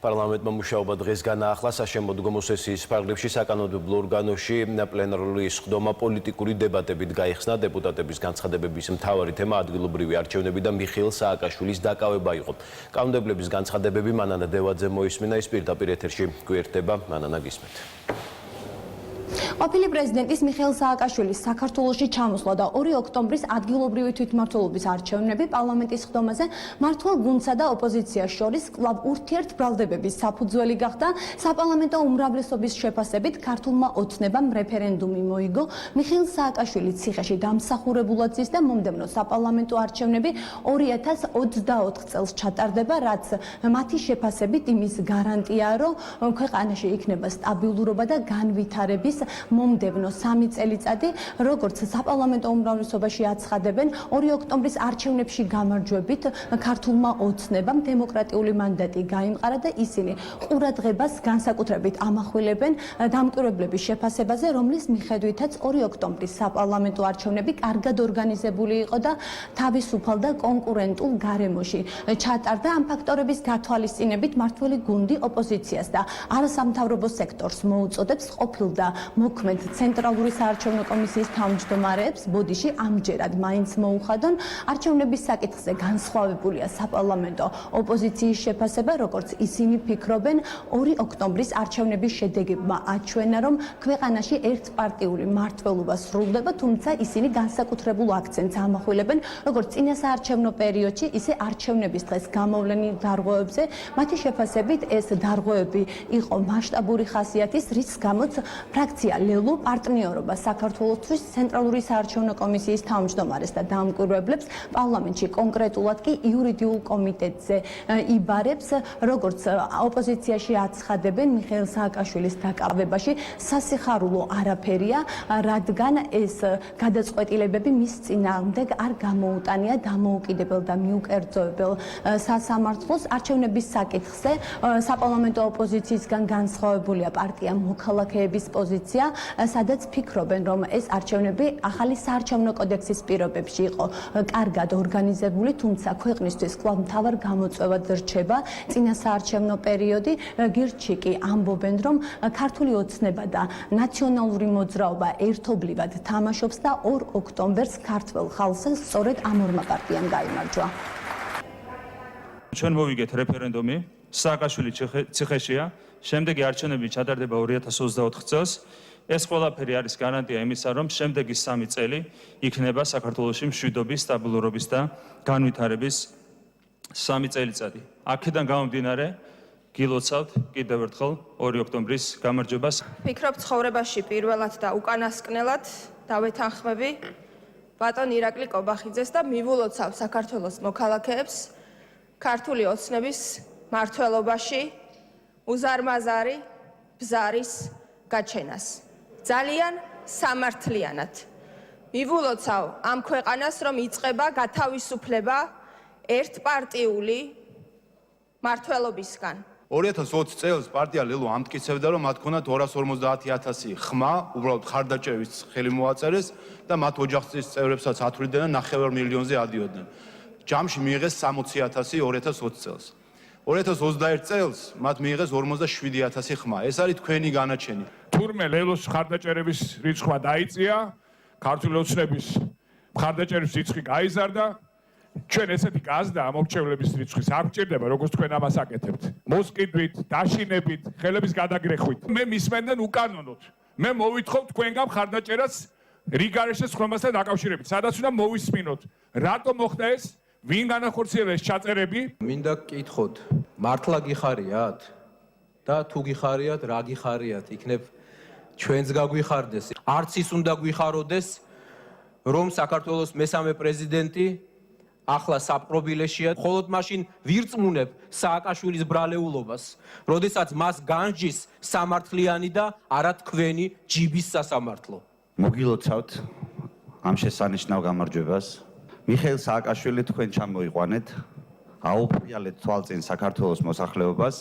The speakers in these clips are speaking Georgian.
პარლამენტმა მუშაობა დღეს განაახლა საშემოდგომო სესიის ფარგლებში საკანონმდებლო ორგანოში პლენარული სხდომა პოლიტიკური დებატებით გაიხსნა. დეპუტატების განცხადებების მთავარი თემა ადგილობრივი არჩევნები და მიხეილ სააკაშვილის დაკავება იყო. კანონმდებლების განცხადებები მანანა დევაძე მოისმინა, ის პირდაპირ ეთერში გვერდება. მანანა, გისმენთ. ყოფილი პრეზიდენტის მიხეილ სააკაშვილის საქართველოში ჩამოსვლა და 2 ოქტომბრის ადგილობრივი თვითმმართველობის არჩევნები პარლამენტის სხდომაზე მმართველ გუნდსა და ოპოზიციას შორის კვლავ ურთიერთბრალდებების საფუძველი გახდა. საპარლამენტო უმრავლესობის შეფასებით ქართულმა ოცნებამ რეფერენდუმი მოიგო. მიხეილ სააკაშვილი ციხეში დამსახურებულად ზის და მომდევნო საპარლამენტო არჩევნები 2024 წელს ჩატარდება, რაც მათი შეფასებით იმის გარანტიაა, რომ ქვეყანაში იქნება სტაბილურობა და განვითარების მომდევნო 3 წელიწადი, როგორც საპარლამენტო უმრავლესობაში აცხადებენ, 2 ოქტომბრის არჩევნებში გამარჯვებით ქართულმა ოცნებამ დემოკრატიული მანდატი გაიმყარა და ისინი ყურადღებას განსაკუთრებით ამახვილებენ დამკვირვებლების შეფასებაზე, რომლის მიხედვითაც 2 ოქტომბრის საპარლამენტო არჩევნები კარგად ორგანიზებული იყო და თავისუფალ და კონკურენტულ გარემოში ჩატარდა. ამ ფაქტორების გათვალისწინებით მმართველი გუნდი ოპოზიციას და არასამთავრობო სექტორს მოუწოდებს ყოფილ და მოქმედ ცენტრალური საარჩევნო კომისიის თავმჯდომარეებს ბოდიში ამჯერად მაინც მოუხადონ. არჩევნების საკითხზე განსხვავებულია საპარლამენტო ოპოზიციის შეფასება, როგორც ისინი ფიქრობენ. 2 ოქტომბრის არჩევნების შედეგებმა აჩვენა, რომ ქვეყანაში ერთპარტიული მმართველობა სრულდება, თუმცა ისინი განსაკუთრებულ აქცენტს ამახვილებენ, როგორც წინა საარჩევნო პერიოდში, ისე არჩევნების დღეს გამოვლენილ დარღვევებზე. მათი შეფასებით ეს დარღვევები იყო მასშტაბური ხასიათის, რის გამოც ფრაქცია ლელო პარტნიორობა საქართველოსთვის ცენტრალური საარჩევნო კომისიის თავმჯდომარეს და დამკვირვებლებს პარლამენტში კონკრეტულად კი იურიდიულ კომიტეტზე იბარებს. როგორც ოპოზიციაში აცხადებენ, მიხეილ სააკაშვილის დაკავებაში სასიხარულო არაფერია, რადგან ეს გადაწყვეტილებები მის წინააღმდეგ არ გამოუტანია დამოუკიდებელ და მიუკერძოებელ სასამართლოს. არჩევნების საკითხზე საპარლამენტო ოპოზიციისგან განსხვავებულია პარტია მოქალაქეების პოზიცია, სადაც ფიქრობენ, რომ ეს არჩევნები ახალი საარჩევნო კოდექსის პირობებში იყო კარგად ორგანიზებული, თუმცა ქვეყნისთვის კვლავ მთავარ გამოწვევად რჩება წინა საარჩევნო პერიოდი. გირჩი კი ამბობენ, რომ ქართული ოცნება და ნაციონალური მოძრაობა ერთობლივად თამაშობს და 2 ოქტომბერს ქართველ ხალხს სწორედ ამ ორმა პარტიამ გაიმარჯვა. ჩვენ მოვიგეთ რეფერენდუმი, სააკაშვილი ციხეშია, შემდეგი არჩევნები ჩატარდება 2024 წელს. ეს ყველაფერი არის გარანტია იმისა, რომ შემდეგი 3 წელი იქნება საქართველოში მშვიდობის, სტაბილურობის და განვითარების 3 წელიწადი. აქედან გამომდინარე, გილოცავთ კიდევ ერთხელ 2 ოქტომბრის გამარჯვებას. ვფიქრობ, ცხოვრებაში პირველად და უკანასკნელად დავეთანხმები ბატონ ირაკლი კობახიძეს და მივულოცავ საქართველოს მოქალაქეებს ქართული ოცნების მმართველობაში უზარმაზარი ბზარის გაჩენას. ძალიან სამართლიანად მივულოცავ ამ ქვეყანას, რომ იწყება გათავისუფლება ერთპარტიული მმართველობისგან. 2020 წელს პარტია ლელო ამტკიცებდა, რომ მათ ქონდათ 250,000 ხმა, უბრალოდ ხარდაჭერების ხელი მოაწერეს და მათ ოჯახის წევრებსაც ათვლიდნენ და 9 მილიონზე ადიოდნენ. ჯამში მიიღეს 60,000 2020 წელს. 2021 წელს მათ მიიღეს 47,000 ხმა. ეს არის თქვენი განაჩენი. თურმე ლელოს ხარდაჭერების რიცხვი დაიწია, ქართული ოცნების ხარდაჭერების რიცხვი გაიზარდა. ჩვენ ესეთი გაზდა ამორჩევლების რიცხვის არ გჭირდება, როგორც თქვენ ამას აკეთებთ. მოსყიდვით, დაშინებით, ხელების გადაგრეხვით. მე მისმენდნენ უკანონოდ. მე მოვითხოვ თქვენგან ხარდაჭერას რიგარეშე სხდომასთან დაკავშირებით. სადაც უნდა მოვისმინოთ. რატომ მოხდა ეს? ვინ განახორციელა ეს ჩაწერები? მინდა გკითხოთ, მართლა გიხარიათ? და თუ გიხარიათ, რა გიხარიათ? იქნებ ჩვენს გაგვიხარდეს. არც ის უნდა გვიხაროდეს, რომ საქართველოს მესამე პრეზიდენტი ახლა საპყრობილეშია, მხოლოდ მაშინ ვირწმუნებ სააკაშვილის ბრალეულობას, როდესაც მას განსჯის სამართლიანი და არა თქვენი ჯიბის სასამართლო. მოგილოცავთ ამ შესანიშნავ გამარჯვებას. მიხეილ სააკაშვილი თქვენ ჩამოიყვანეთ, აუფრიალეთ თვალწინ საქართველოს მოსახლეობას.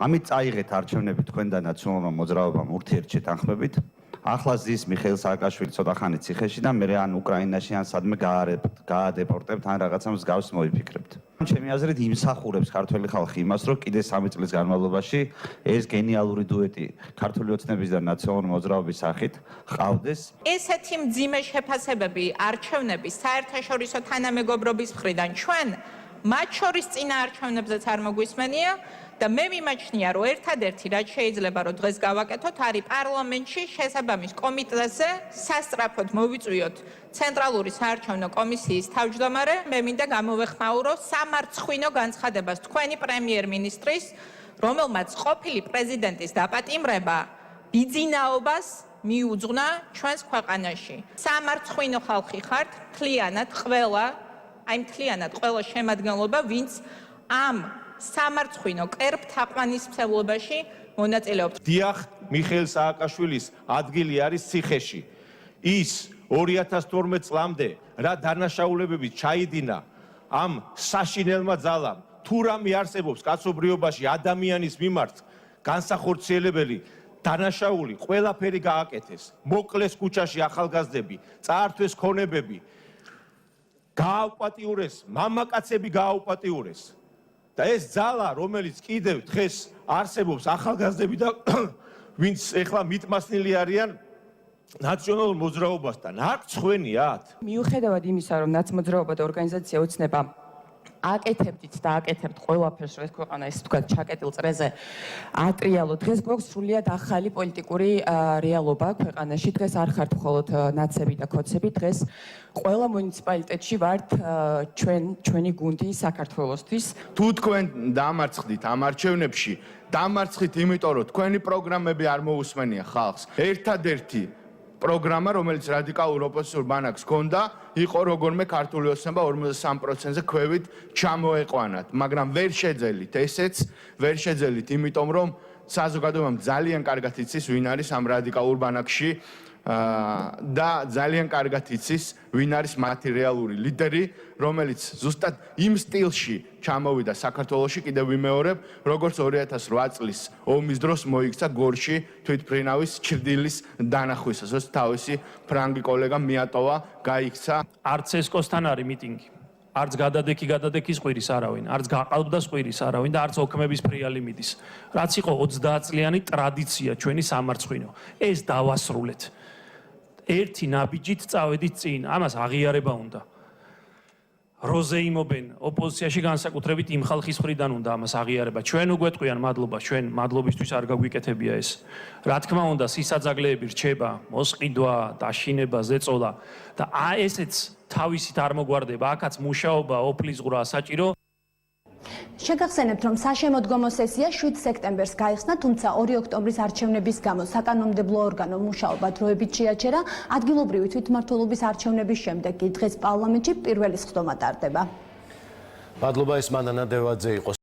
ამით წაიღეთ არჩევნები თქვენ და ნაციონალურმა მოძრაობამ ურთიერთშეთანხმებით. ახლა ზის მიხეილ სააკაშვილი ცოტა ხანი ციხეში და მე ან უკრაინაში ან სადმე გაადეპორტებთ ან რაღაცა მსგავს მოიფიქრებთ. ჩემი აზრით იმსახურებს ქართველი ხალხი იმას, რომ კიდე 3 წლის განმავლობაში ეს გენიალური დუეტი ქართული ოცნების და ნაციონალური მოძრაობის სახით ყავდეს. ესეთი მძიმე შეფასებები არჩევნების საერთაშორისო თანამეგობრობის მხრიდან ჩვენ მათ შორის წინა არჩევნებზეც არ მოგვისმენია და მე მიმაჩნია, რომ ერთადერთი რაც შეიძლება რომ დღეს გავაკეთოთ, არის პარლამენტში შესაბამის კომიტეტზე სასწრაფოდ მოვიწვიოთ ცენტრალური საარჩევნო კომისიის თავმჯდომარე. მე მინდა გამოვეხმაურო სამარცხვინო განცხადებას თქვენი პრემიერ-მინისტრის, რომელმაც ყოფილი პრეზიდენტის დაპატიმრება ბიძინაობას მიუძღვნა ჩვენს ქვეყანაში. სამარცხვინო ხალხი ხართ, მთლიანად ყველა შემადგენლობა, ვინც ამ სამარცხვინო კერპთაყვანისმცემლობაში მონაწილეობს. დიახ, მიხეილ სააკაშვილის ადგილი არის ციხეში. ის 2012 წლამდე რა დანაშაულებებით ჩაიდინა ამ საშინელმა ძალამ, თუ რამე არსებობს კაცობრიობაში ადამიანის მიმართ განსახორციელებელი დანაშაული, ყველაფერი გააკეთეს. მოკლეს ქუჩაში ახალგაზრდები, წაართვეს ქონებები, გააუპატიურეს, მამაკაცები გააუპატიურეს. და ეს ძალა, რომელიც კიდევ დღეს არსებობს ახალგაზრდები და ვინც ეხლა მიტმასნილი არიან ნაციონალურ მოძრაობასთან, აქ წვენიათ. მიუხედავად იმისა, რომ ნაცმოძრაობა და ორგანიზაცია ოცნება აკეთებდით და აკეთებთ ყველაფერს, რომ ეს ქვეყანა ისე თქვა ჩაკეტილ წრეზე ატრიალო. დღეს გვაქვს სრულიად ახალი პოლიტიკური რეალობა ქვეყანაში. დღეს არ ხართ მხოლოდ ნაცები და ქოცები, დღეს ყველა მუნიციპალიტეტში ვართ ჩვენი გუნდი საქართველოსთვის. თუ თქვენ დამარცხდით ამ არჩევნებში, დამარცხით იმიტომ, რომ თქვენი პროგრამები არ მოусმენია ხალხს. ერთადერთი პროგრამა, რომელიც რადიკალურ ოპოზიციურ ბანაკს ჰქონდა, იყო როგორმე ქართული ოცნება 53%-ზე ქვევით ჩამოეყვანათ, მაგრამ ვერ შეძელით ესეც, ვერ შეძელით, იმიტომ რომ საზოგადოებამ ძალიან კარგად იცის, ვინ არის ამ რადიკალურ ბანაკში და ძალიან კარგად იცის, ვინ არის მათი რეალური ლიდერი, რომელიც ზუსტად იმ სტილში ჩამოვიდა საქართველოში, კიდევ ვიმეორებ, როგორც 2008 წლის ომის დროს მოიქცა გორში თვითმფრინავის ჩრდილის დანახვისას. თავისი ფრანგი კოლეგა მიატოვა, გაიქცა. არც ესკოსთან არის მიტინგი. არც გადადექის ყვირის არავინ, არც გაყალბდას ყვირის არავინ და არც ოქმების ფრიალი მიდის. რაც იყო 30 წლიანი ტრადიცია ჩვენი სამარცხვინო. ეს დავასრულეთ. ერთი ნაბიჯით წავედით წინ, ამას აღიარება უნდა. როზე იმობენ ოპოზიციაში განსაკუთრებით იმ ხალხის მხრიდან უნდა ამას აღიარება. ჩვენ უგვეთყვიან მადლობა, ჩვენ მადლობისთვის არ გაგვიკეთებია ეს. რა თქმა უნდა, სისაძაგლეები რჩება, მოსყიდვა, დაშინება, ზეწოლა და ესეც თავისით არ მოგვარდება. აქაც მუშაობა, ოფლისღვრა საჭირო. შეგახსენებთ, რომ საშემოდგომო სესია 7 სექტემბერს გაიხსნა, თუმცა 2 ოქტომბრის არჩევნების გამო საკანონმდებლო ორგანო მუშაობა დროებით შეაჩერა. ადგილობრივი თვითმმართველობის არჩევნების შემდეგ კი დღეს პარლამენტში პირველი სხდომა ტარდება. მადლობა, ეს მანანა დევაძე იყო.